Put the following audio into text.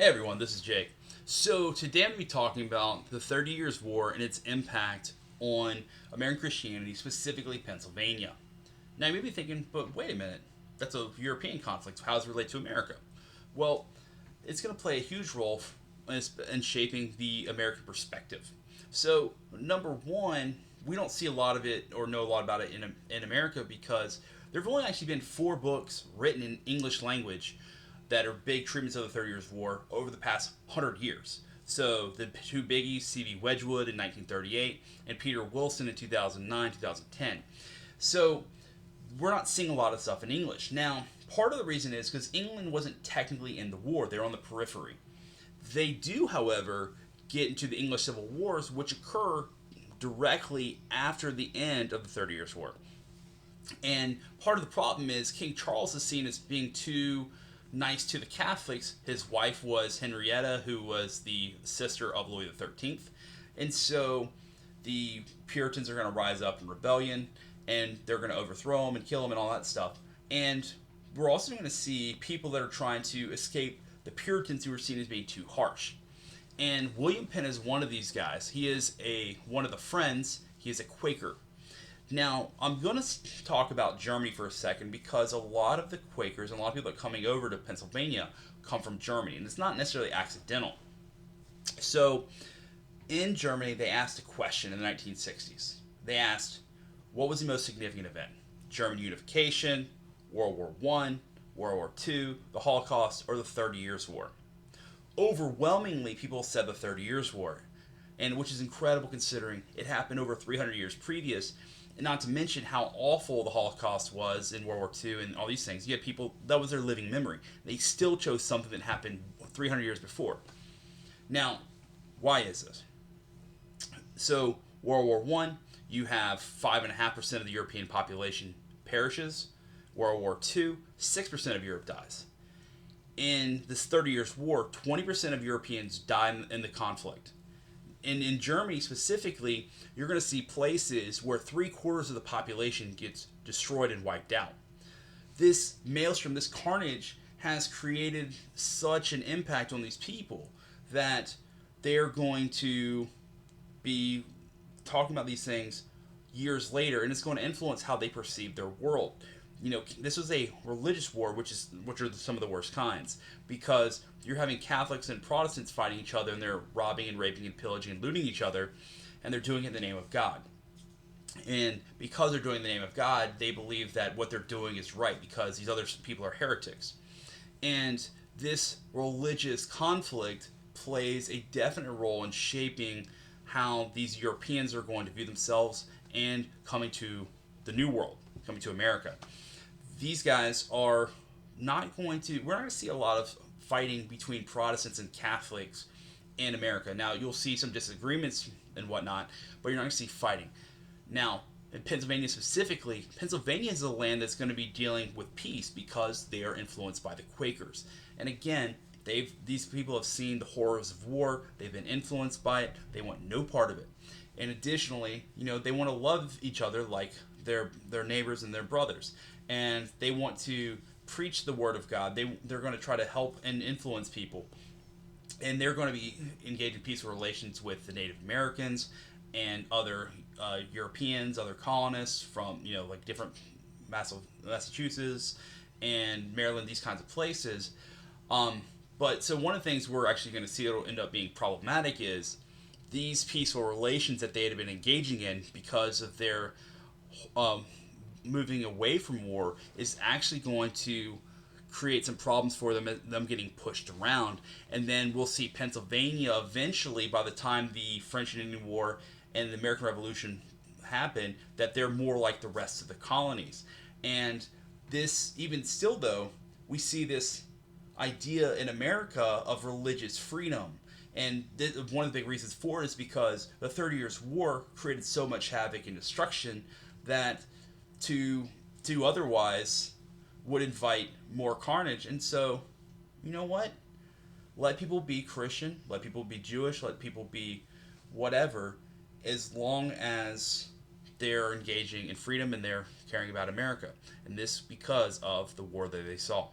Hey everyone, this is Jake. So today I'm going to be talking about the 30 Years' War and its impact on American Christianity, specifically Pennsylvania. Now you may be thinking, but wait a minute, that's a European conflict. How does it relate to America? Well, it's going to play a huge role in shaping the American perspective. So number one, we don't see a lot of it or know a lot about it in America because there have only actually been four books written in English language that are big treatments of the 30 Years' War over the past 100 years. So the two biggies, C.B. Wedgwood in 1938 and Peter Wilson in 2009, 2010. So we're not seeing a lot of stuff in English. Now, part of the reason is because England wasn't technically in the war, they're on the periphery. They do, however, get into the English Civil Wars, which occur directly after the end of the 30 Years' War. And part of the problem is King Charles is seen as being too nice to the Catholics. His wife was Henrietta, who was the sister of Louis XIII. And so the Puritans are going to rise up in rebellion and they're going to overthrow him and kill him and all that stuff. And we're also going to see people that are trying to escape the Puritans who are seen as being too harsh. And William Penn is one of these guys. He is one of the Friends. He is a Quaker. Now, I'm going to talk about Germany for a second because a lot of the Quakers and a lot of people that are coming over to Pennsylvania come from Germany, and it's not necessarily accidental. So, in Germany, they asked a question in the 1960s. They asked, what was the most significant event? German unification, World War I, World War II, the Holocaust, or the 30 Years' War? Overwhelmingly, people said the 30 Years' War, and which is incredible considering it happened over 300 years previous. And not to mention how awful the Holocaust was in World War II and all these things. You had people, that was their living memory. They still chose something that happened 300 years before. Now, why is this? So, World War I, you have 5.5% of the European population perishes. World War II, 6% of Europe dies. In this 30 Years' War, 20% of Europeans die in the conflict. And in Germany specifically, you're going to see places where 3/4 of the population gets destroyed and wiped out. This maelstrom, this carnage, has created such an impact on these people that they're going to be talking about these things years later, and it's going to influence how they perceive their world. You know, this was a religious war, which are some of the worst kinds, because you're having Catholics and Protestants fighting each other, and they're robbing and raping and pillaging and looting each other, and they're doing it in the name of God. And because they're doing it in the name of God, they believe that what they're doing is right because these other people are heretics. And this religious conflict plays a definite role in shaping how these Europeans are going to view themselves and coming to the New World, coming to America. These guys are not going to, we're not going to see a lot of fighting between Protestants and Catholics in America. Now, you'll see some disagreements and whatnot, but you're not going to see fighting. Now, in Pennsylvania specifically, Pennsylvania is a land that's going to be dealing with peace because they are influenced by the Quakers. And again, these people have seen the horrors of war. They've been influenced by it. They want no part of it. And additionally, they want to love each other like their neighbors and their brothers. And they want to preach the word of God. They're going to try to help and influence people. And they're going to be engaged in peaceful relations with the Native Americans and other Europeans, other colonists from, like different Massachusetts and Maryland, these kinds of places. But so one of the things we're actually going to see it'll end up being problematic is these peaceful relations that they had been engaging in because of their moving away from war is actually going to create some problems for them getting pushed around. And then we'll see Pennsylvania eventually, by the time the French and Indian War and the American Revolution happen, that they're more like the rest of the colonies. And this, even still though, we see this idea in America of religious freedom. And one of the big reasons for it is because the 30 Years' War created so much havoc and destruction that to otherwise would invite more carnage. And so, you know what? Let people be Christian, let people be Jewish, let people be whatever, as long as they're engaging in freedom and they're caring about America. And this because of the war that they saw.